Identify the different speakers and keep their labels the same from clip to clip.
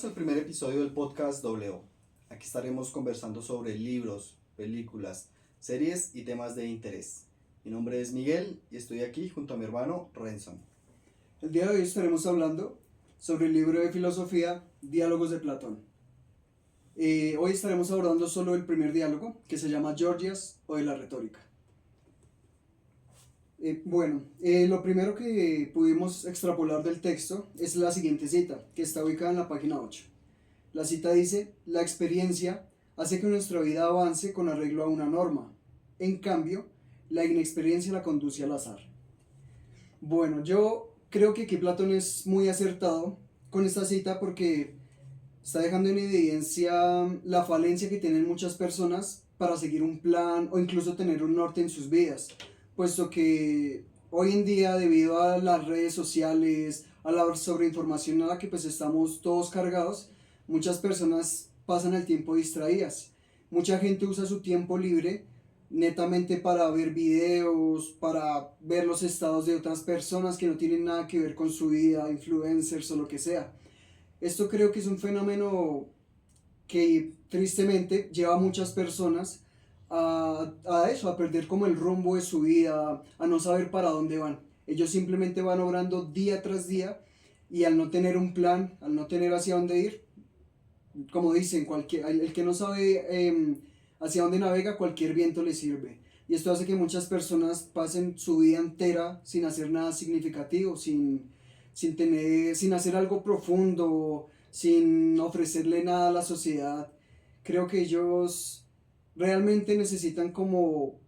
Speaker 1: Bienvenidos al primer episodio del podcast W. Aquí estaremos conversando sobre libros, películas, series y temas de interés. Mi nombre es Miguel y estoy aquí junto a mi hermano Renson.
Speaker 2: El día de hoy estaremos hablando sobre el libro de filosofía Diálogos de Platón. Hoy estaremos abordando solo el primer diálogo, que se llama Gorgias o de la retórica. Lo primero que pudimos extrapolar del texto es la siguiente cita, que está ubicada en la página 8. La cita dice: la experiencia hace que nuestra vida avance con arreglo a una norma. En cambio, la inexperiencia la conduce al azar. Bueno, yo creo que aquí Platón es muy acertado con esta cita porque está dejando en evidencia la falencia que tienen muchas personas para seguir un plan o incluso tener un norte en sus vidas, puesto que hoy en día, debido a las redes sociales, a la sobreinformación a la que pues estamos todos cargados, muchas personas pasan el tiempo distraídas. Mucha gente usa su tiempo libre netamente para ver videos, para ver los estados de otras personas que no tienen nada que ver con su vida, influencers o lo que sea. Esto creo que es un fenómeno que tristemente lleva a muchas personas a perder como el rumbo de su vida, a no saber para dónde van. Ellos simplemente van obrando día tras día y al no tener un plan, al no tener hacia dónde ir, como dicen, el que no sabe hacia dónde navega, cualquier viento le sirve. Y esto hace que muchas personas pasen su vida entera sin hacer nada significativo, sin hacer algo profundo, sin ofrecerle nada a la sociedad. Creo que ellos realmente necesitan como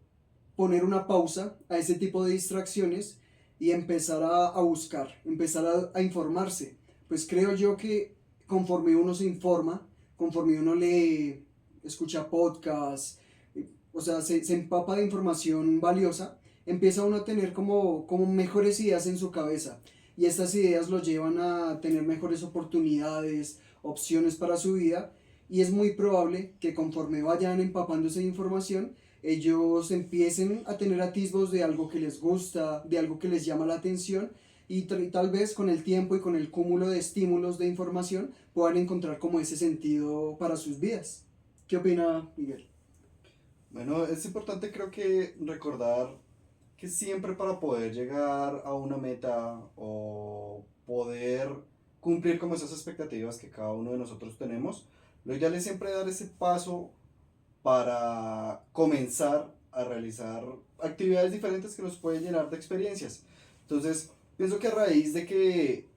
Speaker 2: poner una pausa a ese tipo de distracciones y empezar a buscar, empezar a informarse. Pues creo yo que conforme uno se informa, conforme uno lee, escucha podcasts, o sea, se empapa de información valiosa, empieza uno a tener como mejores ideas en su cabeza. Y estas ideas lo llevan a tener mejores oportunidades, opciones para su vida. Y es muy probable que conforme vayan empapándose de información, ellos empiecen a tener atisbos de algo que les gusta, de algo que les llama la atención, y tal vez con el tiempo y con el cúmulo de estímulos de información puedan encontrar como ese sentido para sus vidas. ¿Qué opina Miguel?
Speaker 1: Bueno, es importante creo que recordar que siempre para poder llegar a una meta o poder cumplir como esas expectativas que cada uno de nosotros tenemos, lo ideal es siempre dar ese paso para comenzar a realizar actividades diferentes que nos pueden llenar de experiencias. Entonces, pienso que a raíz de que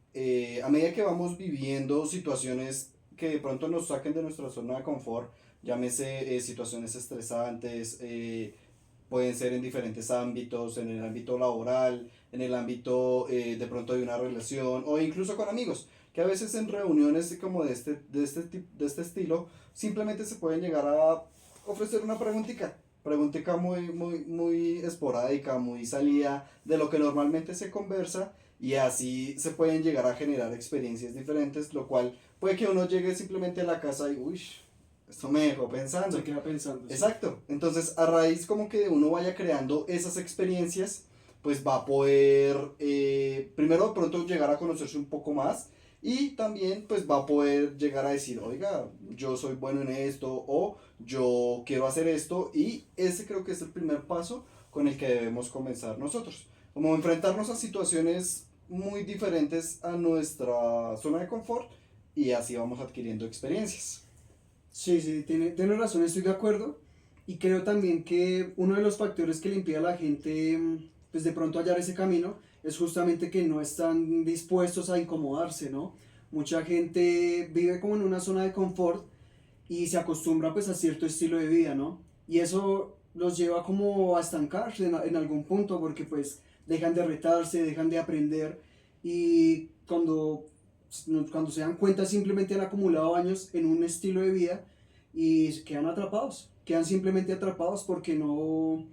Speaker 1: a medida que vamos viviendo situaciones que de pronto nos saquen de nuestra zona de confort, llámese situaciones estresantes, pueden ser en diferentes ámbitos, en el ámbito laboral, en el ámbito de pronto de una relación o incluso con amigos, que a veces en reuniones como de este estilo simplemente se pueden llegar a ofrecer una preguntica muy esporádica, muy salida de lo que normalmente se conversa, y así se pueden llegar a generar experiencias diferentes, lo cual puede que uno llegue simplemente a la casa y uy, esto me dejó pensando.
Speaker 2: Se queda pensando.
Speaker 1: Exacto. Entonces, a raíz como que uno vaya creando esas experiencias, pues va a poder, primero de pronto llegar a conocerse un poco más, y también pues va a poder llegar a decir, oiga, yo soy bueno en esto o yo quiero hacer esto, y ese creo que es el primer paso con el que debemos comenzar nosotros. Como enfrentarnos a situaciones muy diferentes a nuestra zona de confort, y así vamos adquiriendo experiencias.
Speaker 2: Sí, sí, tiene razón, estoy de acuerdo. Y creo también que uno de los factores que le impide a la gente, pues de pronto hallar ese camino, es justamente que no están dispuestos a incomodarse, ¿no? Mucha gente vive como en una zona de confort y se acostumbra pues a cierto estilo de vida, ¿no? Y eso los lleva como a estancarse en algún punto porque pues dejan de retarse, dejan de aprender, y cuando se dan cuenta simplemente han acumulado años en un estilo de vida y quedan atrapados, quedan simplemente atrapados porque no,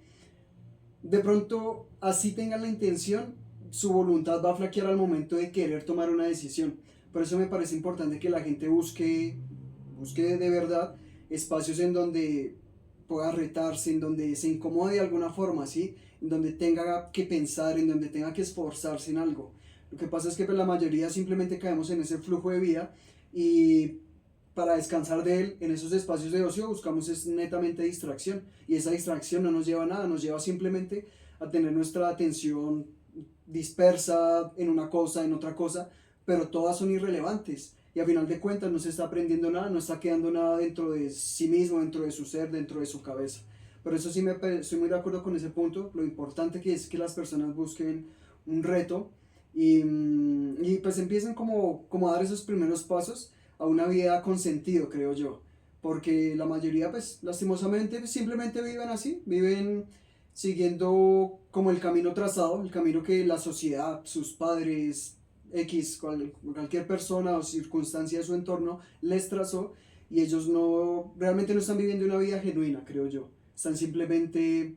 Speaker 2: de pronto así tengan la intención, su voluntad va a flaquear al momento de querer tomar una decisión. Por eso me parece importante que la gente busque de verdad espacios en donde pueda retarse, en donde se incomode de alguna forma, ¿sí? En donde tenga que pensar, en donde tenga que esforzarse en algo. Lo que pasa es que pues, la mayoría simplemente caemos en ese flujo de vida y para descansar de él en esos espacios de ocio buscamos es netamente distracción, y esa distracción no nos lleva a nada, nos lleva simplemente a tener nuestra atención dispersa en una cosa, en otra cosa, pero todas son irrelevantes y a final de cuentas no se está aprendiendo nada, no está quedando nada dentro de sí mismo, dentro de su ser, dentro de su cabeza. Por eso sí estoy muy de acuerdo con ese punto, lo importante que es que las personas busquen un reto y pues empiecen como a dar esos primeros pasos a una vida con sentido, creo yo. Porque la mayoría, pues, lastimosamente, pues, simplemente viven así, viven siguiendo como el camino trazado, el camino que la sociedad, sus padres, cualquier persona o circunstancia de su entorno les trazó, y ellos no, realmente no están viviendo una vida genuina, creo yo. Están simplemente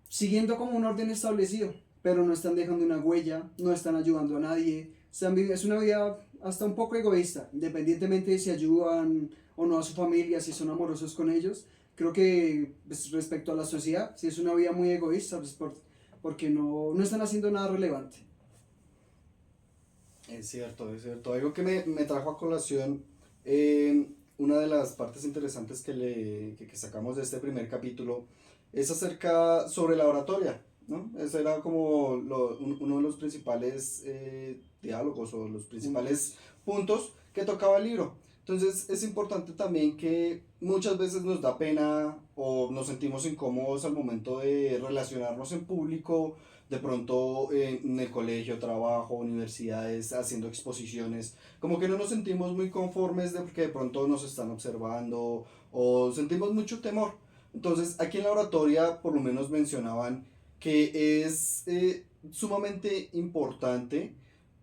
Speaker 2: siguiendo como un orden establecido, pero no están dejando una huella, no están ayudando a nadie. Es una vida hasta un poco egoísta, independientemente de si ayudan o no a su familia, si son amorosos con ellos. Creo que pues, respecto a la sociedad, si es una vida muy egoísta, pues porque no están haciendo nada relevante.
Speaker 1: Es cierto, es cierto. Algo que me trajo a colación, una de las partes interesantes que sacamos de este primer capítulo es acerca sobre la oratoria, ¿no? Ese era como uno de los principales diálogos o los principales puntos que tocaba el libro. Entonces es importante también que muchas veces nos da pena o nos sentimos incómodos al momento de relacionarnos en público, de pronto en el colegio, trabajo, universidades, haciendo exposiciones, como que no nos sentimos muy conformes de que de pronto nos están observando o sentimos mucho temor. Entonces aquí en la oratoria por lo menos mencionaban que es sumamente importante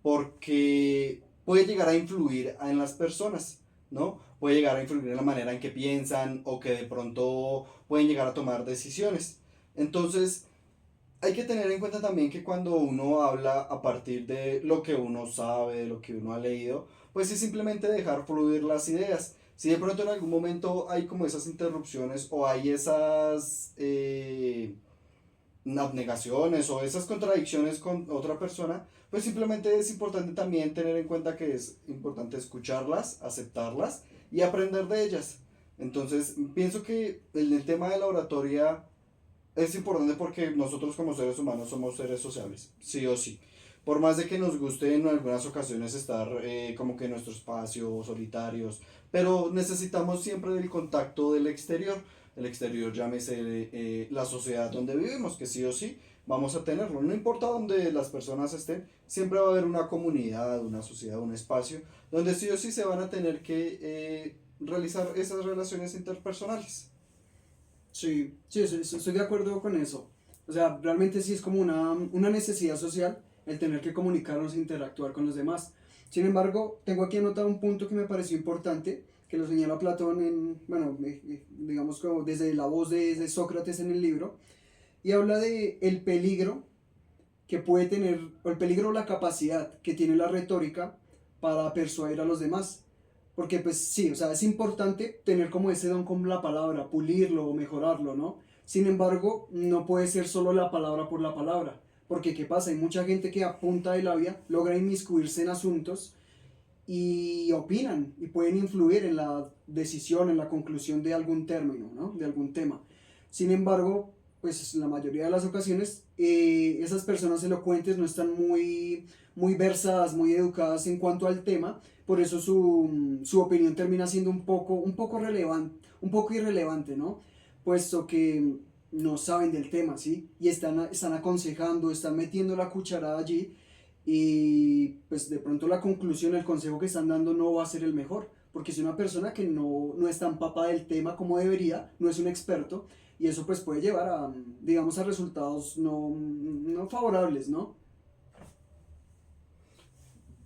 Speaker 1: porque puede llegar a influir en las personas, ¿no? Puede llegar a influir en la manera en que piensan o que de pronto pueden llegar a tomar decisiones. Entonces, hay que tener en cuenta también que cuando uno habla a partir de lo que uno sabe, de lo que uno ha leído, pues es simplemente dejar fluir las ideas. Si de pronto en algún momento hay como esas interrupciones o hay esas abnegaciones o esas contradicciones con otra persona, pues simplemente es importante también tener en cuenta que es importante escucharlas, aceptarlas y aprender de ellas. Entonces, pienso que en el tema de la oratoria es importante porque nosotros como seres humanos somos seres sociables, sí o sí. Por más de que nos guste en algunas ocasiones estar como que en nuestro espacio, solitarios, pero necesitamos siempre del contacto del exterior. El exterior, llámese la sociedad donde vivimos, que sí o sí vamos a tenerlo. No importa dónde las personas estén, siempre va a haber una comunidad, una sociedad, un espacio, donde sí o sí se van a tener que realizar esas relaciones interpersonales.
Speaker 2: Sí, sí, estoy de acuerdo con eso. O sea, realmente sí es como una necesidad social el tener que comunicarnos e interactuar con los demás. Sin embargo, tengo aquí anotado un punto que me pareció importante, que lo señala Platón bueno, digamos como desde la voz de Sócrates en el libro, y habla de el peligro que puede tener, o el peligro o la capacidad que tiene la retórica para persuadir a los demás. Porque pues sí, o sea, es importante tener como ese don con la palabra, pulirlo o mejorarlo, ¿no? Sin embargo, no puede ser solo la palabra por la palabra. Porque ¿qué pasa? Hay mucha gente que a punta de labia logra inmiscuirse en asuntos y opinan y pueden influir en la decisión, en la conclusión de algún término, ¿no? De algún tema. Sin embargo, pues la mayoría de las ocasiones esas personas elocuentes no están muy versadas, muy educadas en cuanto al tema, por eso su opinión termina siendo un poco relevante, un poco irrelevante, ¿no? Puesto que no saben del tema, ¿sí? Y están aconsejando, están metiendo la cucharada allí, y pues de pronto la conclusión, el consejo que están dando no va a ser el mejor, porque es una persona que no es tan papa del tema como debería, no es un experto, y eso pues puede llevar a, digamos, a resultados no favorables, ¿no?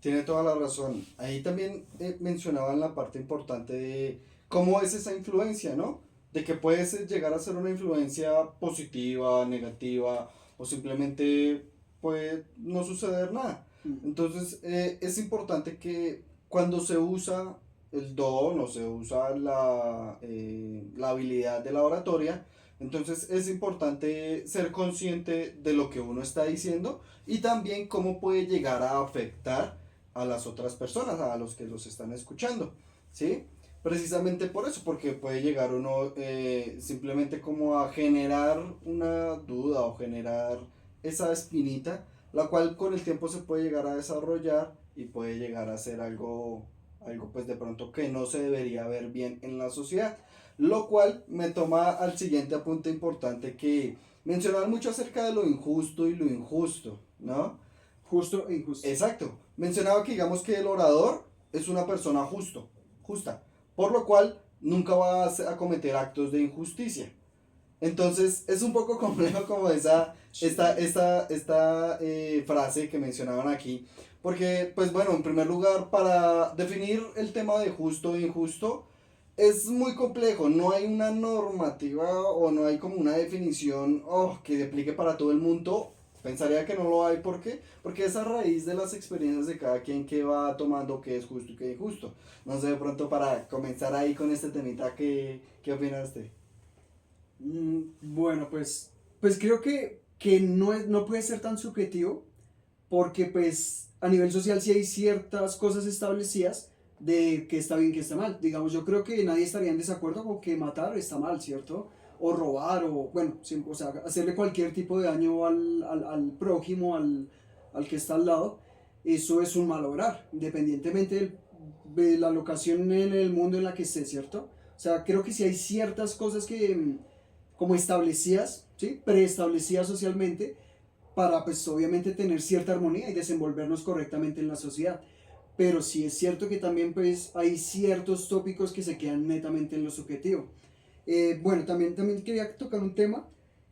Speaker 1: Tiene toda la razón. Ahí también mencionaban la parte importante de cómo es esa influencia, ¿no? De que puede llegar a ser una influencia positiva, negativa, o simplemente puede no suceder nada.
Speaker 2: Mm.
Speaker 1: Entonces, es importante que cuando se usa el don o se usa la habilidad de la oratoria, entonces es importante ser consciente de lo que uno está diciendo y también cómo puede llegar a afectar a las otras personas, a los que los están escuchando, ¿sí? Precisamente por eso, porque puede llegar uno simplemente como a generar una duda o generar esa espinita, la cual con el tiempo se puede llegar a desarrollar y puede llegar a ser algo pues de pronto que no se debería ver bien en la sociedad. Lo cual me toma al siguiente apunte importante que mencionar mucho acerca de lo injusto y lo injusto, ¿no?
Speaker 2: Justo e injusto.
Speaker 1: Exacto. Mencionaba que digamos que el orador es una persona justa, por lo cual nunca va a cometer actos de injusticia. Entonces es un poco complejo como esta frase que mencionaban aquí, porque pues bueno, en primer lugar, para definir el tema de justo e injusto, es muy complejo, no hay una normativa o no hay como una definición que se aplique para todo el mundo. Pensaría que no lo hay, ¿por qué? Porque es a raíz de las experiencias de cada quien que va tomando qué es justo y qué es injusto. No sé, de pronto para comenzar ahí con este temita, ¿qué opinas usted?
Speaker 2: Bueno, pues creo que no puede ser tan subjetivo porque pues a nivel social sí hay ciertas cosas establecidas de que está bien, que está mal. Digamos, yo creo que nadie estaría en desacuerdo con que matar está mal, ¿cierto? O robar, o bueno, o sea, hacerle cualquier tipo de daño al prójimo, al que está al lado, eso es un malograr, independientemente de la locación en el mundo en la que esté, ¿cierto? O sea, creo que sí hay ciertas cosas que como establecidas, ¿sí? Preestablecidas socialmente, para pues obviamente tener cierta armonía y desenvolvernos correctamente en la sociedad. Pero sí es cierto que también pues hay ciertos tópicos que se quedan netamente en lo subjetivo. Bueno, también quería tocar un tema,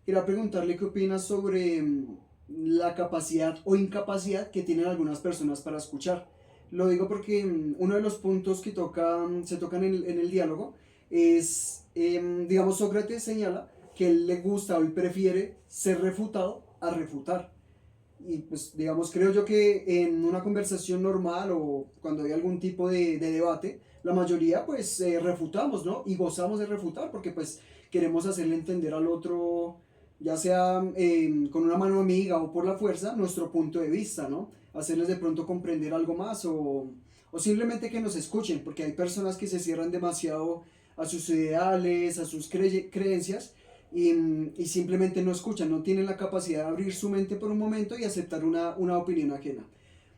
Speaker 2: quería preguntarle qué opina sobre la capacidad o incapacidad que tienen algunas personas para escuchar. Lo digo porque uno de los puntos que se tocan en el diálogo es, digamos, Sócrates señala que él le gusta o él prefiere ser refutado a refutar. Y pues digamos, creo yo que en una conversación normal o cuando hay algún tipo de debate, la mayoría pues refutamos, ¿no? Y gozamos de refutar porque pues queremos hacerle entender al otro, ya sea con una mano amiga o por la fuerza, nuestro punto de vista, ¿no? Hacerles de pronto comprender algo más o simplemente que nos escuchen, porque hay personas que se cierran demasiado a sus ideales, a sus creencias y simplemente no escuchan, no tienen la capacidad de abrir su mente por un momento y aceptar una opinión ajena.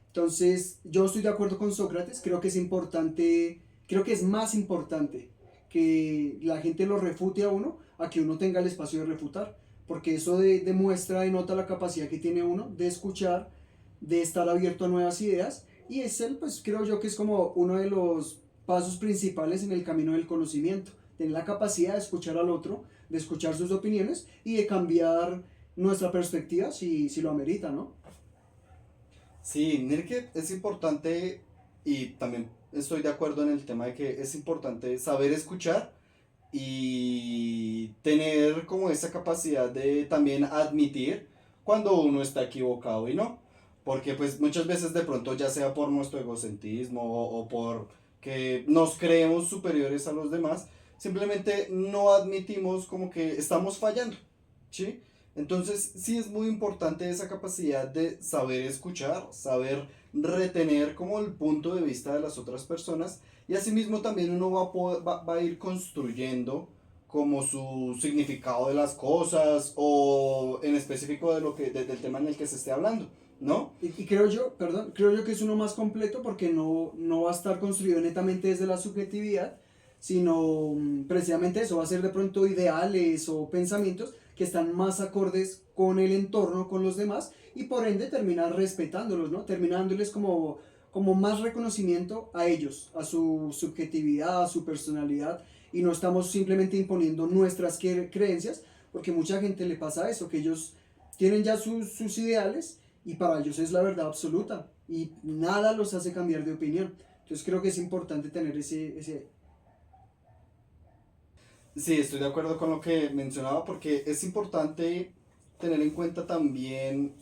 Speaker 2: Entonces, yo estoy de acuerdo con Sócrates, creo que es importante, creo que es más importante que la gente lo refute a uno a que uno tenga el espacio de refutar, porque eso demuestra, denota la capacidad que tiene uno de escuchar, de estar abierto a nuevas ideas, y es el, pues creo yo que es como uno de los pasos principales en el camino del conocimiento, tener la capacidad de escuchar al otro, de escuchar sus opiniones y de cambiar nuestra perspectiva si lo amerita, ¿no?
Speaker 1: Sí, mire que es importante y también estoy de acuerdo en el tema de que es importante saber escuchar y tener como esa capacidad de también admitir cuando uno está equivocado y no. Porque pues muchas veces de pronto ya sea por nuestro egocentrismo o por que nos creemos superiores a los demás, simplemente no admitimos como que estamos fallando, ¿sí? Entonces sí es muy importante esa capacidad de saber escuchar, saber retener como el punto de vista de las otras personas y asimismo también uno va a ir construyendo como su significado de las cosas o en específico del tema en el que se esté hablando, ¿no?
Speaker 2: Y creo yo, perdón, creo yo que es uno más completo porque no va a estar construido netamente desde la subjetividad, sino precisamente eso, va a ser de pronto ideales o pensamientos que están más acordes con el entorno, con los demás, y por ende terminar respetándolos, ¿no? Terminándoles como más reconocimiento a ellos, a su subjetividad, a su personalidad, y no estamos simplemente imponiendo nuestras creencias, porque mucha gente le pasa eso, que ellos tienen ya sus ideales y para ellos es la verdad absoluta y nada los hace cambiar de opinión. Entonces creo que es importante tener ese.
Speaker 1: Sí, estoy de acuerdo con lo que mencionaba porque es importante tener en cuenta también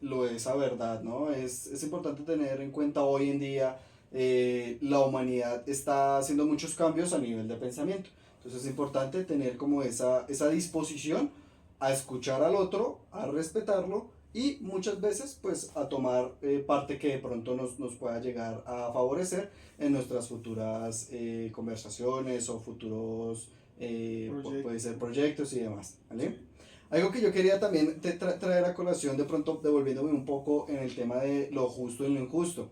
Speaker 1: lo de esa verdad, ¿no? Es importante tener en cuenta hoy en día la humanidad está haciendo muchos cambios a nivel de pensamiento. Entonces es importante tener como esa disposición a escuchar al otro, a respetarlo y muchas veces pues a tomar parte que de pronto nos pueda llegar a favorecer en nuestras futuras conversaciones o futuros, puede ser
Speaker 2: Proyecto.
Speaker 1: proyectos y demás, ¿vale?
Speaker 2: Sí.
Speaker 1: Algo que yo quería también traer a colación, de pronto devolviéndome un poco en el tema de lo justo y lo injusto.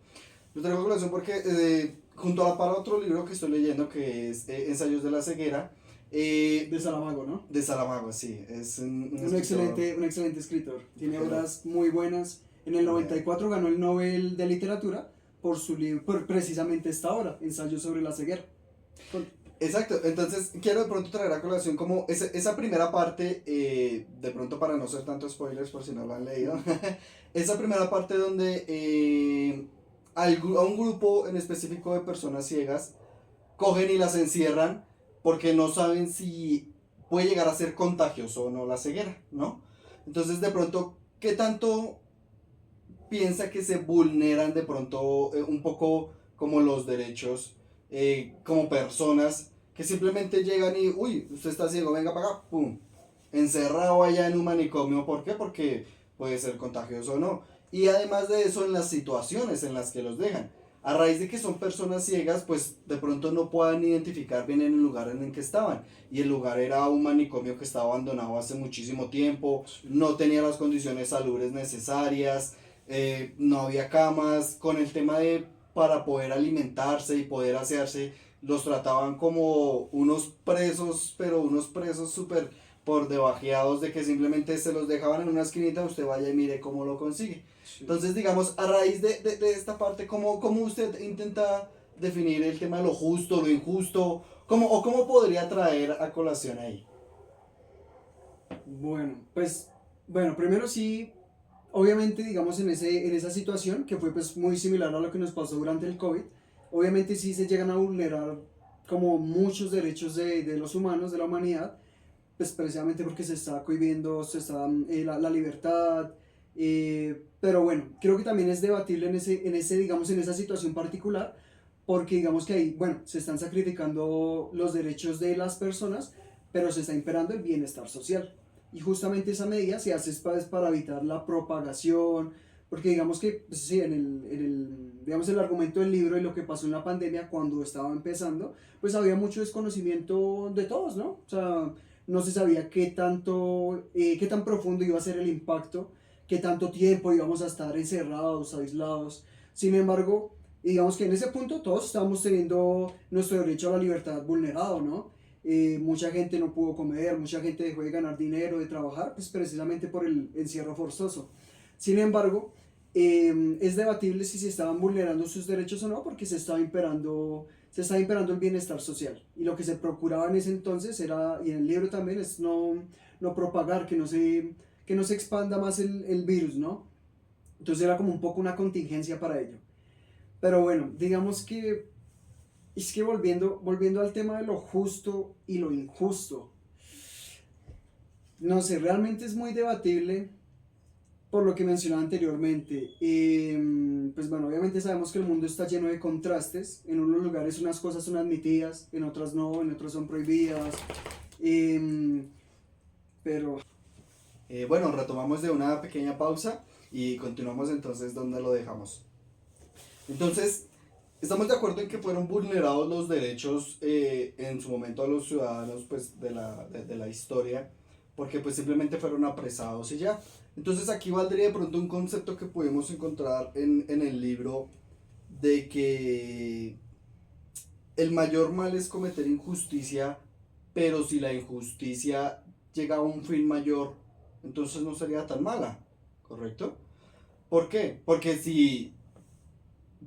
Speaker 1: Lo traigo a colación porque junto a la par otro libro que estoy leyendo que es Ensayos de la ceguera,
Speaker 2: De Saramago, ¿no?
Speaker 1: de Saramago, sí, es un escritor.
Speaker 2: Un excelente escritor. Tiene
Speaker 1: Pero,
Speaker 2: obras muy buenas. En el
Speaker 1: eh,
Speaker 2: 94 ganó el Nobel de Literatura por su libro, por precisamente esta obra, Ensayo sobre la ceguera. Con-
Speaker 1: exacto, entonces quiero de pronto traer a colación como esa primera parte, de pronto para no ser tanto spoilers por si no lo han leído, esa primera parte donde a un grupo en específico de personas ciegas cogen y las encierran porque no saben si puede llegar a ser contagioso o no la ceguera, ¿no? Entonces de pronto, ¿qué tanto piensa que se vulneran de pronto un poco como los derechos como personas que simplemente llegan y, uy, usted está ciego, venga para acá, pum, encerrado allá en un manicomio? ¿Por qué? Porque puede ser contagioso o no. Y además de eso, en las situaciones en las que los dejan. A raíz de que son personas ciegas, pues de pronto no puedan identificar bien en el lugar en el que estaban. Y el lugar era un manicomio que estaba abandonado hace muchísimo tiempo, no tenía las condiciones salubres necesarias, no había camas, con el tema de para poder alimentarse y poder asearse, los trataban como unos presos, pero unos presos súper por debajeados de que simplemente se los dejaban en una esquinita, usted vaya y mire cómo lo consigue.
Speaker 2: sí.
Speaker 1: Entonces, digamos, a raíz de esta parte, ¿cómo usted intenta definir el tema de lo justo, lo injusto? O cómo podría traer a colación ahí?
Speaker 2: Bueno, pues, bueno, primero sí, obviamente, digamos, en esa situación, que fue pues muy similar a lo que nos pasó durante el COVID, obviamente sí se llegan a vulnerar como muchos derechos de los humanos, de la humanidad, pues precisamente porque se está cohibiendo, se está la libertad, pero bueno, creo que también es debatible digamos, en esa situación particular, porque digamos que ahí, bueno, se están sacrificando los derechos de las personas, pero se está imperando el bienestar social. Y justamente esa medida se hace es para evitar la propagación, porque digamos que, pues, sí, digamos, el argumento del libro y lo que pasó en la pandemia cuando estaba empezando, pues había mucho desconocimiento de todos, ¿no? O sea, no se sabía qué tan profundo iba a ser el impacto, qué tanto tiempo íbamos a estar encerrados, aislados. Sin embargo, digamos que en ese punto todos estábamos teniendo nuestro derecho a la libertad vulnerado, ¿no? Mucha gente no pudo comer, mucha gente dejó de ganar dinero, de trabajar, pues precisamente por el encierro forzoso. Sin embargo, es debatible si se estaban vulnerando sus derechos o no, porque se estaba imperando el bienestar social. Y lo que se procuraba en ese entonces era, y en el libro también, es no propagar, que no se expanda más el virus, ¿no? Entonces era como un poco una contingencia para ello. Pero bueno, digamos que es que volviendo al tema de lo justo y lo injusto, no sé, realmente es muy debatible por lo que mencionaba anteriormente. Pues bueno, obviamente sabemos que el mundo está lleno de contrastes. En unos lugares unas cosas son admitidas, en otras no, en otros son prohibidas. Eh, pero
Speaker 1: Bueno, retomamos de una pequeña pausa y continuamos entonces donde lo dejamos. Entonces, estamos de acuerdo en que fueron vulnerados los derechos en su momento a los ciudadanos pues, de la historia, porque pues simplemente fueron apresados y ya. Entonces aquí valdría de pronto un concepto que pudimos encontrar en el libro de que el mayor mal es cometer injusticia, pero si la injusticia llega a un fin mayor, entonces no sería tan mala, ¿correcto? ¿Por qué? Porque si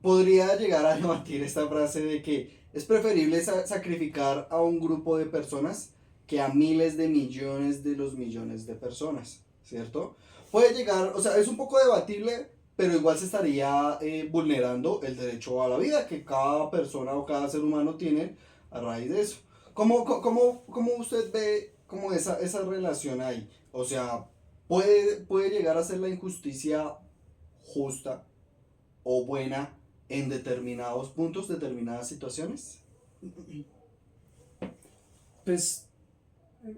Speaker 1: podría llegar a debatir esta frase de que es preferible sacrificar a un grupo de personas que a miles de millones de los millones de personas, ¿cierto? Puede llegar, o sea, es un poco debatible, pero igual se estaría vulnerando el derecho a la vida que cada persona o cada ser humano tiene a raíz de eso. ¿Cómo usted ve como esa relación ahí? O sea, puede llegar a ser la injusticia justa o buena en determinados puntos, determinadas situaciones.
Speaker 2: pues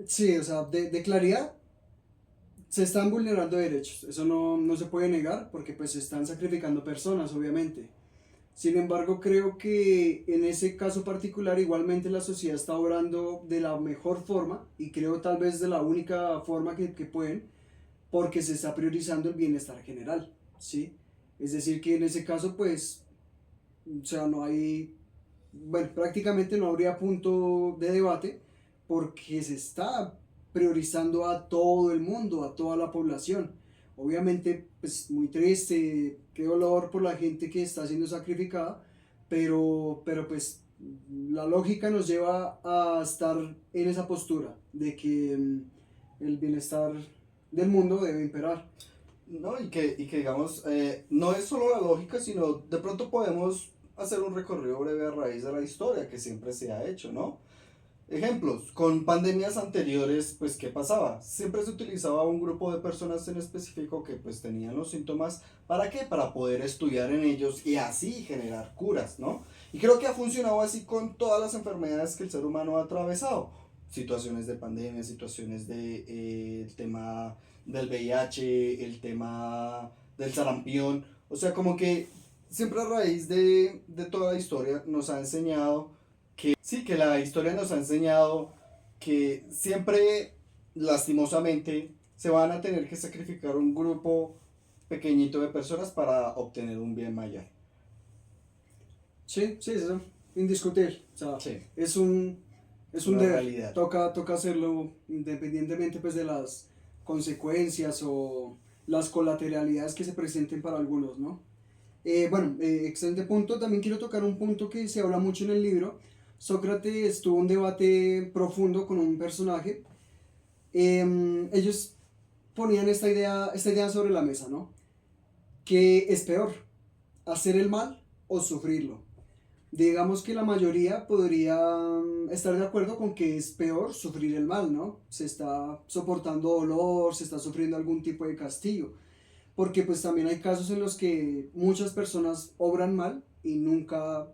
Speaker 2: sí, o sea, de claridad, se están vulnerando derechos, eso no se puede negar porque pues se están sacrificando personas, obviamente. Sin embargo, creo que en ese caso particular igualmente la sociedad está obrando de la mejor forma y creo tal vez de la única forma que pueden porque se está priorizando el bienestar general, ¿sí? Es decir, que en ese caso pues, o sea, no hay, bueno, prácticamente no habría punto de debate porque se está priorizando a todo el mundo, a toda la población. Obviamente, pues muy triste, qué dolor por la gente que está siendo sacrificada, pero pues la lógica nos lleva a estar en esa postura de que el bienestar del mundo debe imperar.
Speaker 1: ¿No? Y que digamos, no es solo la lógica, sino de pronto podemos hacer un recorrido breve a raíz de la historia que siempre se ha hecho, ¿no? Ejemplos, con pandemias anteriores, pues ¿qué pasaba? Siempre se utilizaba un grupo de personas en específico que pues tenían los síntomas, ¿para qué? Para poder estudiar en ellos y así generar curas, ¿no? Y creo que ha funcionado así con todas las enfermedades que el ser humano ha atravesado. Situaciones de pandemia, situaciones de el tema del VIH, el tema del sarampión, o sea, como que siempre a raíz de toda la historia nos ha enseñado sí, que la historia nos ha enseñado que siempre, lastimosamente, se van a tener que sacrificar un grupo pequeñito de personas para obtener un bien mayor.
Speaker 2: Sí, sí, eso, indiscutible. O sea,
Speaker 1: Sí,
Speaker 2: es
Speaker 1: es
Speaker 2: un
Speaker 1: una
Speaker 2: deber.
Speaker 1: realidad.
Speaker 2: Toca hacerlo independientemente pues de las consecuencias o las colateralidades que se presenten para algunos, ¿no? Bueno, excelente punto. También quiero tocar un punto que se habla mucho en el libro. Sócrates tuvo un debate profundo con un personaje. Ellos ponían esta idea sobre la mesa, ¿no? ¿Qué es peor? ¿Hacer el mal o sufrirlo? Digamos que la mayoría podría estar de acuerdo con que es peor sufrir el mal, ¿no? Se está soportando dolor, se está sufriendo algún tipo de castigo. Porque pues también hay casos en los que muchas personas obran mal y nunca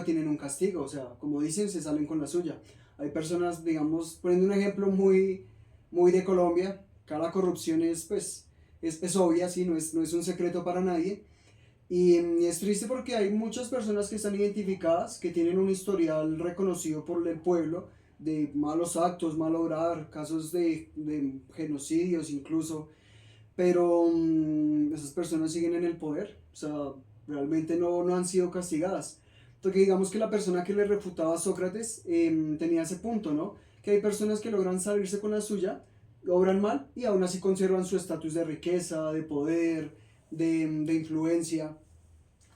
Speaker 2: tienen un castigo. O sea, como dicen, se salen con la suya. Hay personas, digamos, poniendo un ejemplo muy de Colombia, acá la corrupción es pues es obvia, ¿sí? No es un secreto para nadie y es triste porque hay muchas personas que están identificadas, que tienen un historial reconocido por el pueblo de malos actos, mal obrar, casos de genocidios incluso, pero esas personas siguen en el poder, o sea, realmente no han sido castigadas. Entonces digamos que la persona que le refutaba a Sócrates tenía ese punto, ¿no? Que hay personas que logran salirse con la suya, obran mal y aún así conservan su estatus de riqueza, de poder, de influencia.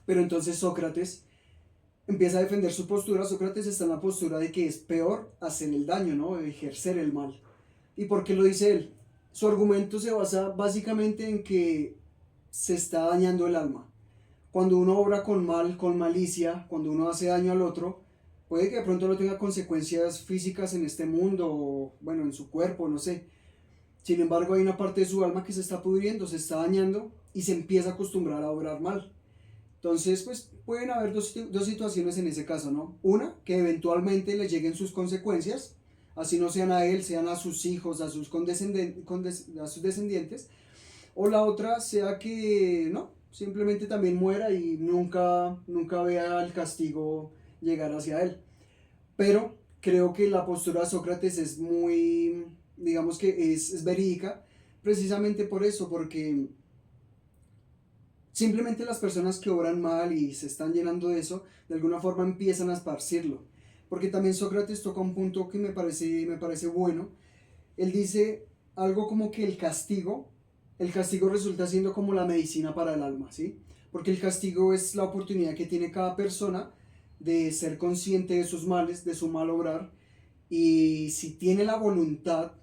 Speaker 2: Pero entonces Sócrates empieza a defender su postura. Sócrates está en la postura de que es peor hacer el daño, ¿no? Ejercer el mal. ¿Y por qué lo dice él? Su argumento se basa básicamente en que se está dañando el alma. Cuando uno obra con mal, con malicia, cuando uno hace daño al otro, puede que de pronto no tenga consecuencias físicas en este mundo, o bueno, en su cuerpo, no sé. Sin embargo, hay una parte de su alma que se está pudriendo, se está dañando y se empieza a acostumbrar a obrar mal. Entonces, pues pueden haber dos situaciones en ese caso, ¿no? Una, que eventualmente le lleguen sus consecuencias, así no sean a él, sean a sus hijos, a sus descendientes, o la otra sea que, no, simplemente también muera y nunca vea el castigo llegar hacia él. Pero creo que la postura de Sócrates es muy, digamos que es verídica, precisamente por eso, porque simplemente las personas que obran mal y se están llenando de eso, de alguna forma empiezan a esparcirlo. Porque también Sócrates toca un punto que me parece bueno. Él dice algo como que el castigo resulta siendo como la medicina para el alma, ¿sí? Porque el castigo es la oportunidad que tiene cada persona de ser consciente de sus males, de su mal obrar, y si tiene la voluntad,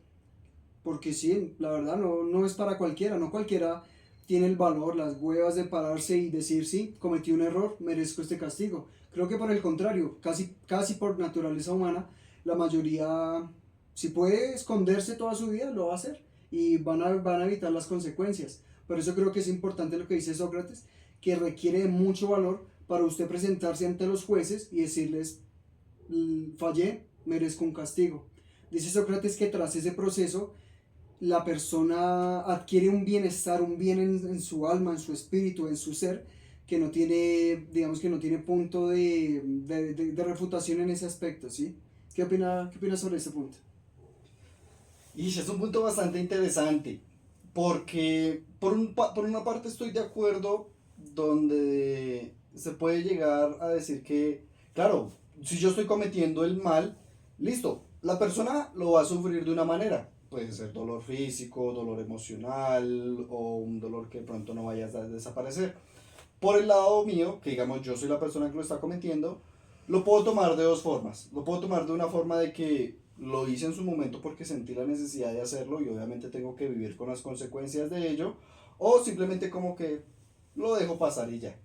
Speaker 2: porque sí, la verdad no es para cualquiera, no cualquiera tiene el valor, las huevas de pararse y decir, sí, cometí un error, merezco este castigo. Creo que por el contrario, casi por naturaleza humana, la mayoría, si puede esconderse toda su vida, lo va a hacer y van a evitar las consecuencias. Por eso creo que es importante lo que dice Sócrates, que requiere de mucho valor para usted presentarse ante los jueces y decirles, fallé, merezco un castigo. Dice Sócrates que tras ese proceso la persona adquiere un bienestar, un bien en su alma, en su espíritu, en su ser, que no tiene, digamos que no tiene punto de refutación en ese aspecto, ¿sí? Qué opina sobre ese punto?
Speaker 1: Y es un punto bastante interesante, porque por una parte estoy de acuerdo donde se puede llegar a decir que, claro, si yo estoy cometiendo el mal, listo, la persona lo va a sufrir de una manera. Puede ser dolor físico, dolor emocional o un dolor que de pronto no vaya a desaparecer. Por el lado mío, que digamos yo soy la persona que lo está cometiendo, lo puedo tomar de dos formas. Lo puedo tomar de una forma de que lo hice en su momento porque sentí la necesidad de hacerlo y obviamente tengo que vivir con las consecuencias de ello. O simplemente como que lo dejo pasar y ya.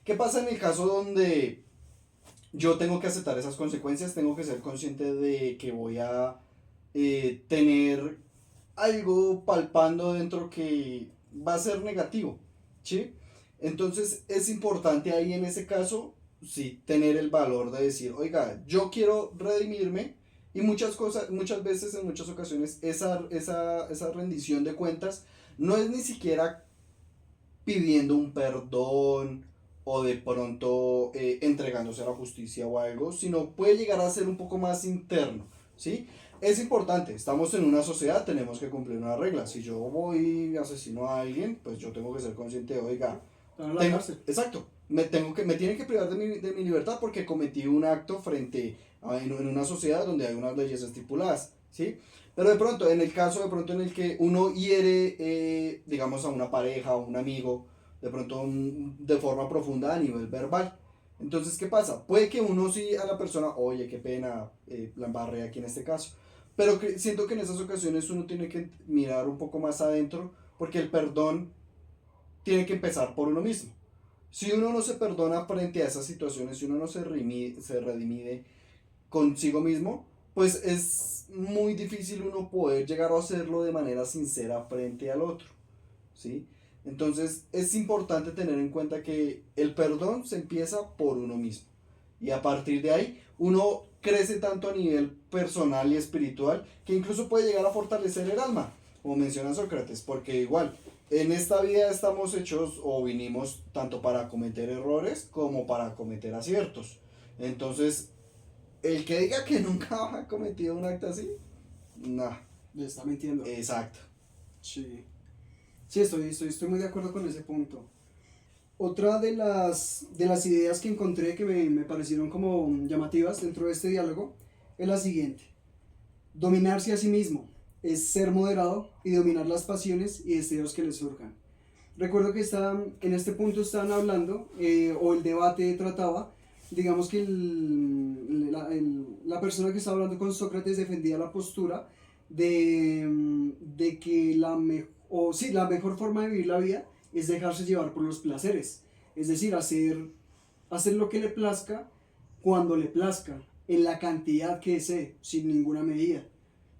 Speaker 1: ¿Qué pasa en el caso donde yo tengo que aceptar esas consecuencias? Tengo que ser consciente de que voy a tener algo palpando dentro que va a ser negativo, ¿sí? Entonces es importante ahí en ese caso, sí, tener el valor de decir, oiga, yo quiero redimirme y muchas cosas, muchas veces, en muchas ocasiones, esa rendición de cuentas no es ni siquiera pidiendo un perdón o de pronto entregándose a la justicia o algo, sino puede llegar a ser un poco más interno, ¿sí? Es importante, estamos en una sociedad, tenemos que cumplir una regla. Si yo voy y asesino a alguien, pues yo tengo que ser consciente de, oiga,
Speaker 2: Están en la
Speaker 1: tengo,
Speaker 2: cárcel.
Speaker 1: exacto, me tienen que privar de mi libertad porque cometí un acto frente en una sociedad donde hay unas leyes estipuladas, ¿sí? Pero de pronto, en el caso de pronto en el que uno hiere, digamos, a una pareja, a un amigo, de pronto de forma profunda a nivel verbal. Entonces, ¿qué pasa? Puede que uno sí a la persona, oye, qué pena, la embarré aquí en este caso. Pero siento que en esas ocasiones uno tiene que mirar un poco más adentro, porque el perdón tiene que empezar por uno mismo. Si uno no se perdona frente a esas situaciones, si uno no se redimide consigo mismo, pues es muy difícil uno poder llegar a hacerlo de manera sincera frente al otro, ¿sí? Entonces es importante tener en cuenta que el perdón se empieza por uno mismo. Y a partir de ahí uno crece tanto a nivel personal y espiritual que incluso puede llegar a fortalecer el alma, como menciona Sócrates, porque igual en esta vida estamos hechos o vinimos tanto para cometer errores como para cometer aciertos. Entonces, el que diga que nunca ha cometido un acto así, no,
Speaker 2: Le está mintiendo.
Speaker 1: exacto.
Speaker 2: Sí. Sí, estoy muy de acuerdo con ese punto. Otra de las ideas que encontré que me parecieron como llamativas dentro de este diálogo es la siguiente. Dominarse a sí mismo es ser moderado y dominar las pasiones y deseos que le surjan. Recuerdo que en este punto estaban hablando, o el debate trataba, digamos que la persona que estaba hablando con Sócrates defendía la postura de que la mejor forma de vivir la vida es dejarse llevar por los placeres. Es decir, hacer lo que le plazca cuando le plazca, en la cantidad que desee, sin ninguna medida.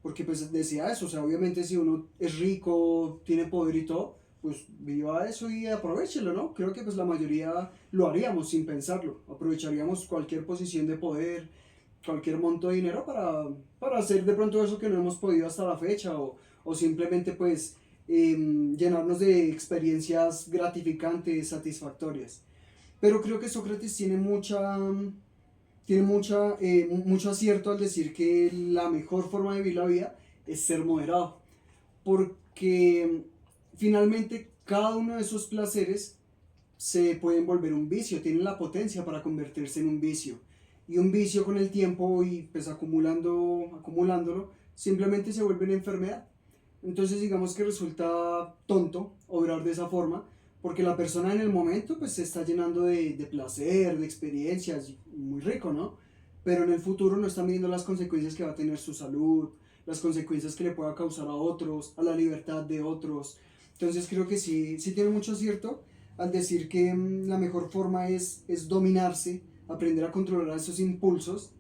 Speaker 2: Porque pues decía eso, o sea, obviamente si uno es rico, tiene poder y todo, pues viva eso y aprovechelo, ¿no? Creo que pues la mayoría lo haríamos sin pensarlo, aprovecharíamos cualquier posición de poder, cualquier monto de dinero para hacer de pronto eso que no hemos podido hasta la fecha o simplemente pues llenarnos de experiencias gratificantes, satisfactorias. Pero creo que Sócrates mucho acierto al decir que la mejor forma de vivir la vida es ser moderado, porque finalmente cada uno de esos placeres se pueden volver un vicio, tienen la potencia para convertirse en un vicio. Y un vicio con el tiempo y pues acumulándolo, simplemente se vuelve una enfermedad. Entonces digamos que resulta tonto obrar de esa forma, porque la persona en el momento pues se está llenando de placer, de experiencias, muy rico, ¿no? Pero en el futuro no está midiendo las consecuencias que va a tener su salud, las consecuencias que le pueda causar a otros, a la libertad de otros. Entonces creo que sí tiene mucho acierto al decir que la mejor forma es dominarse, aprender a controlar esos impulsos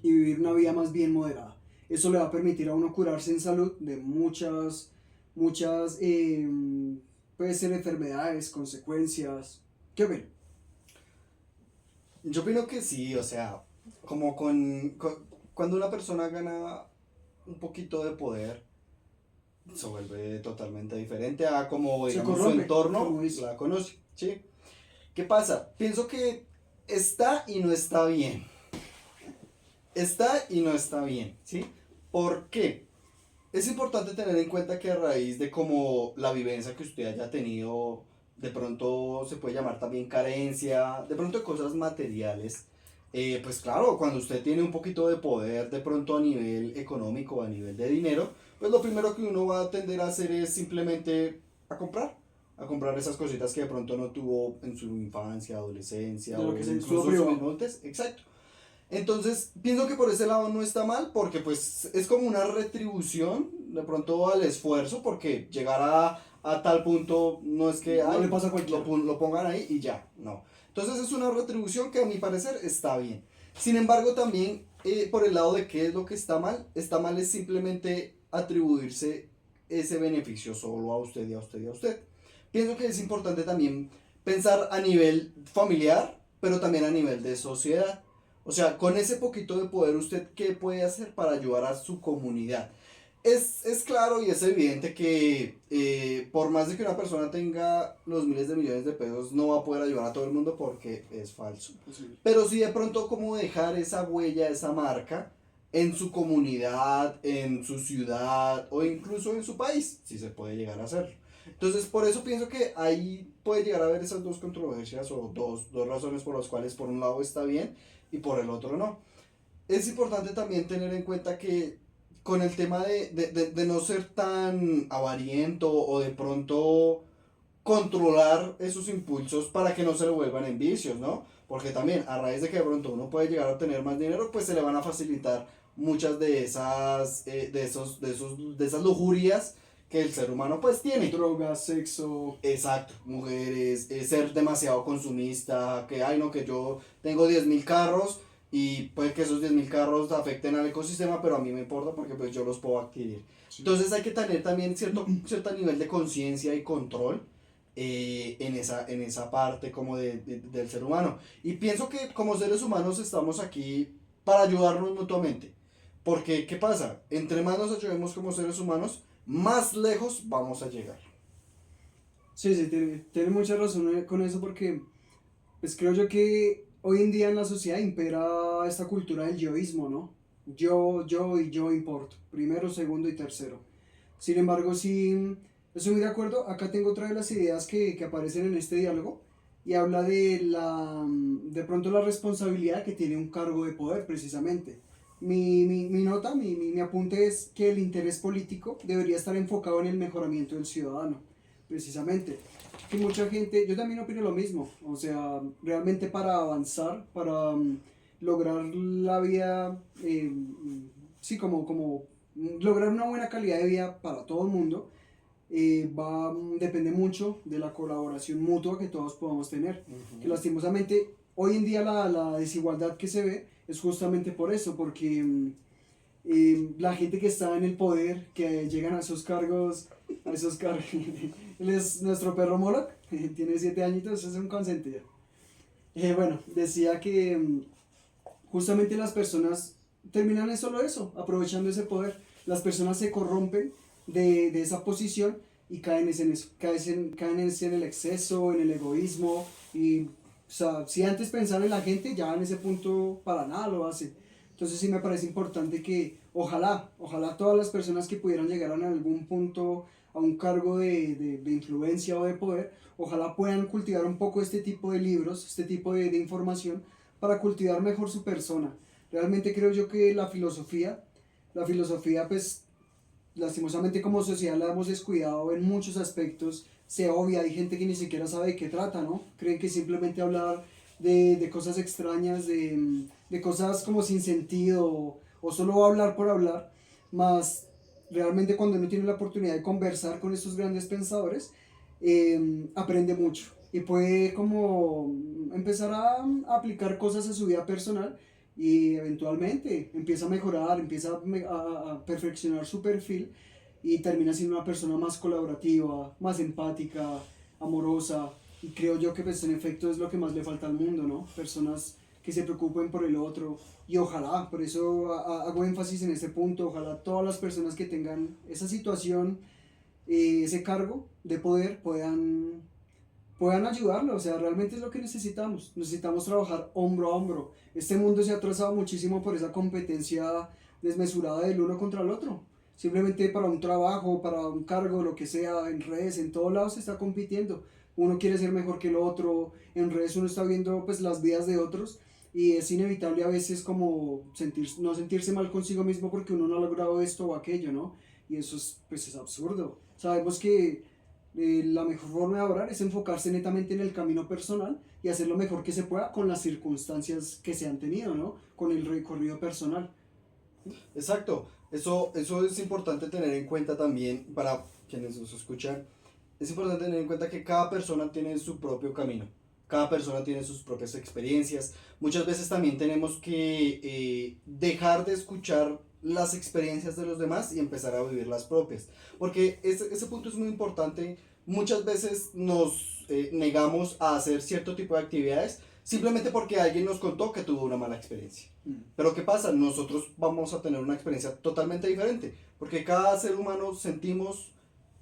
Speaker 2: y vivir una vida más bien moderada. Eso le va a permitir a uno curarse en salud de muchas, puede ser enfermedades, consecuencias. ¿Qué ven?
Speaker 1: Yo opino que sí, o sea, como cuando una persona gana un poquito de poder, se vuelve totalmente diferente a como,
Speaker 2: Se
Speaker 1: digamos, su
Speaker 2: corrompe,
Speaker 1: entorno
Speaker 2: como dice.
Speaker 1: la conoce, ¿sí? ¿Qué pasa? Pienso que está y no está bien. Está y no está bien, ¿sí? ¿Por qué? Es importante tener en cuenta que a raíz de como la vivencia que usted haya tenido, de pronto se puede llamar también carencia, de pronto cosas materiales, pues claro, cuando usted tiene un poquito de poder, de pronto a nivel económico, a nivel de dinero, pues lo primero que uno va a tender a hacer es simplemente a comprar esas cositas que de pronto no tuvo en su infancia, adolescencia
Speaker 2: De lo
Speaker 1: o
Speaker 2: que se estuvo
Speaker 1: incluso su
Speaker 2: privado.
Speaker 1: mismo adultez. Exacto. Entonces, pienso que por ese lado no está mal, porque pues es como una retribución de pronto al esfuerzo, porque llegar a tal punto no es que,
Speaker 2: No le
Speaker 1: ay,
Speaker 2: pasa a cualquiera.
Speaker 1: lo pongan ahí y ya, no. Entonces es una retribución que a mi parecer está bien. Sin embargo, también por el lado de qué es lo que está mal es simplemente atribuirse ese beneficio solo a usted y a usted y a usted. Pienso que es importante también pensar a nivel familiar, pero también a nivel de sociedad. O sea, con ese poquito de poder, ¿usted qué puede hacer para ayudar a su comunidad? Es claro y es evidente que por más de que una persona tenga los miles de millones de pesos, no va a poder ayudar a todo el mundo porque es falso.
Speaker 2: Imposible.
Speaker 1: Pero sí de pronto como dejar esa huella, esa marca en su comunidad, en su ciudad o incluso en su país, si se puede llegar a hacerlo. Entonces, por eso pienso que ahí puede llegar a haber esas dos controversias o dos razones por las cuales por un lado está bien y por el otro no. Es importante también tener en cuenta que con el tema de no ser tan avariento o de pronto controlar esos impulsos para que no se le vuelvan en vicios, ¿no? Porque también a raíz de que de pronto uno puede llegar a tener más dinero, pues se le van a facilitar muchas de esas, de esas lujurias que el ser humano pues tiene.
Speaker 2: Drogas, sexo.
Speaker 1: Exacto, mujeres, ser demasiado consumista, que ay no, que yo tengo 10.000 carros y puede que esos 10.000 carros afecten al ecosistema, pero a mí me importa porque pues yo los puedo adquirir.
Speaker 2: Sí.
Speaker 1: Entonces hay que tener también cierto nivel de conciencia y control en esa parte como del ser humano. Y pienso que como seres humanos estamos aquí para ayudarnos mutuamente. Porque, ¿qué pasa? Entre más nos ayudemos como seres humanos, más lejos vamos a llegar.
Speaker 2: Sí, sí, tiene mucha razón con eso porque pues creo yo que hoy en día en la sociedad impera esta cultura del yoísmo, ¿no? Yo y yo importo. Primero, segundo y tercero. Sin embargo, sí, estoy muy de acuerdo. Acá tengo otra de las ideas que aparecen en este diálogo y habla de pronto la responsabilidad que tiene un cargo de poder, precisamente. Mi nota, mi apunte es que el interés político debería estar enfocado en el mejoramiento del ciudadano, precisamente. Que mucha gente, yo también opino lo mismo, o sea, realmente para avanzar, para lograr la vida, sí, lograr una buena calidad de vida para todo el mundo, depende mucho de la colaboración mutua que todos podamos tener. Que
Speaker 1: Ujú.
Speaker 2: lastimosamente hoy en día la desigualdad que se ve es justamente por eso, porque la gente que está en el poder, que llegan a esos cargos, él es nuestro perro Moloch, tiene 7 añitos, es un consentido. Bueno, decía que justamente las personas terminan es solo eso, aprovechando ese poder. Las personas se corrompen de esa posición y en eso, caen en el exceso, en el egoísmo y, o sea, si antes pensaban en la gente, ya en ese punto para nada lo hacen. Entonces sí me parece importante que ojalá todas las personas que pudieran llegar en algún punto a un cargo de influencia o de poder, ojalá puedan cultivar un poco este tipo de libros, este tipo de información para cultivar mejor su persona. Realmente creo yo que la filosofía pues lastimosamente como sociedad la hemos descuidado en muchos aspectos, se obvia, hay gente que ni siquiera sabe de qué trata, ¿no? Creen que simplemente hablar de cosas extrañas, de cosas como sin sentido o solo hablar por hablar, más realmente cuando uno tiene la oportunidad de conversar con estos grandes pensadores, aprende mucho y puede como empezar a aplicar cosas a su vida personal y eventualmente empieza a mejorar, empieza a perfeccionar su perfil y termina siendo una persona más colaborativa, más empática, amorosa y creo yo que pues en efecto es lo que más le falta al mundo, ¿no? Personas que se preocupen por el otro y ojalá, por eso hago énfasis en este punto, ojalá todas las personas que tengan esa situación ese cargo de poder puedan ayudarlo. O sea, realmente es lo que necesitamos. Necesitamos trabajar hombro a hombro. Este mundo se ha atrasado muchísimo por esa competencia desmesurada del uno contra el otro. Simplemente para un trabajo, para un cargo, lo que sea, en redes, en todos lados se está compitiendo. Uno quiere ser mejor que el otro, en redes uno está viendo pues las vidas de otros y es inevitable a veces como no sentirse mal consigo mismo porque uno no ha logrado esto o aquello, ¿no? Y eso pues es absurdo. Sabemos que la mejor forma de orar es enfocarse netamente en el camino personal y hacer lo mejor que se pueda con las circunstancias que se han tenido, ¿no? Con el recorrido personal.
Speaker 1: Exacto, eso es importante tener en cuenta también para quienes nos escuchan. Es importante tener en cuenta que cada persona tiene su propio camino, cada persona tiene sus propias experiencias. Muchas veces también tenemos que dejar de escuchar las experiencias de los demás y empezar a vivir las propias, porque ese punto es muy importante. Muchas veces nos negamos a hacer cierto tipo de actividades simplemente porque alguien nos contó que tuvo una mala experiencia. Pero ¿qué pasa? Nosotros vamos a tener una experiencia totalmente diferente, porque cada ser humano sentimos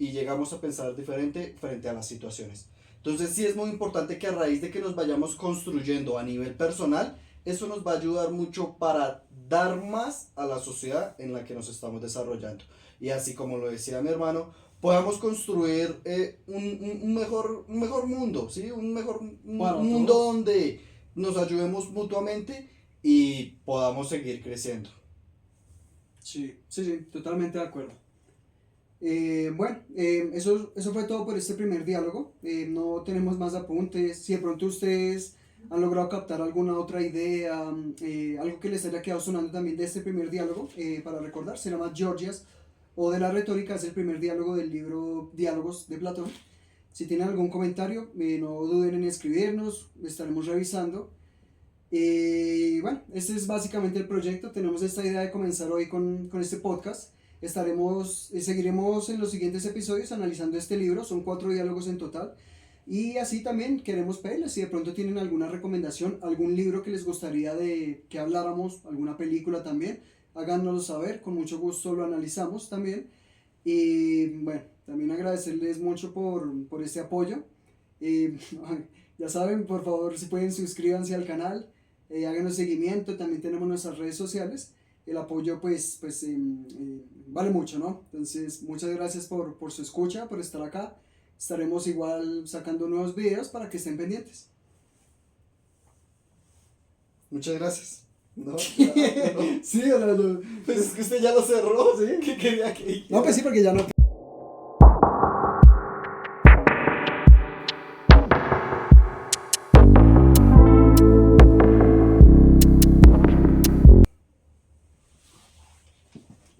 Speaker 1: y llegamos a pensar diferente frente a las situaciones. Entonces sí es muy importante que a raíz de que nos vayamos construyendo a nivel personal, eso nos va a ayudar mucho para dar más a la sociedad en la que nos estamos desarrollando. Y así como lo decía mi hermano, podamos construir un mejor mundo, ¿sí? Un mundo donde nos ayudemos mutuamente y podamos seguir creciendo.
Speaker 2: Sí, sí, sí, totalmente de acuerdo. Bueno, eso fue todo por este primer diálogo. No tenemos más apuntes. Si de pronto ustedes han logrado captar alguna otra idea, algo que les haya quedado sonando también de este primer diálogo, para recordar, se llama Georgias o de la retórica, es el primer diálogo del libro Diálogos de Platón. Si tienen algún comentario, no duden en escribirnos, estaremos revisando. Bueno, este es básicamente el proyecto. Tenemos esta idea de comenzar hoy con este podcast. Seguiremos en los siguientes episodios analizando este libro, son 4 diálogos en total. Y así también queremos pedirles si de pronto tienen alguna recomendación, algún libro que les gustaría de que habláramos, alguna película también, háganoslo saber, con mucho gusto lo analizamos también. Y bueno, también agradecerles mucho por este apoyo. Eh, ya saben, por favor, si pueden suscríbanse al canal, háganos seguimiento, también tenemos nuestras redes sociales. El apoyo pues vale mucho, ¿no? Entonces, muchas gracias por su escucha, por estar acá. Estaremos igual sacando nuevos videos para que estén pendientes.
Speaker 1: Muchas gracias. No, ya, no.
Speaker 2: Sí,
Speaker 1: Pues es que usted ya lo cerró, ¿sí? ¿Qué quería que dijera?
Speaker 2: no, pues sí, porque ya no.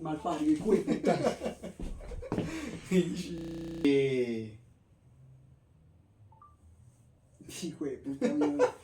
Speaker 2: Mal parido, hijo de puta. Hijo de puta, mierda.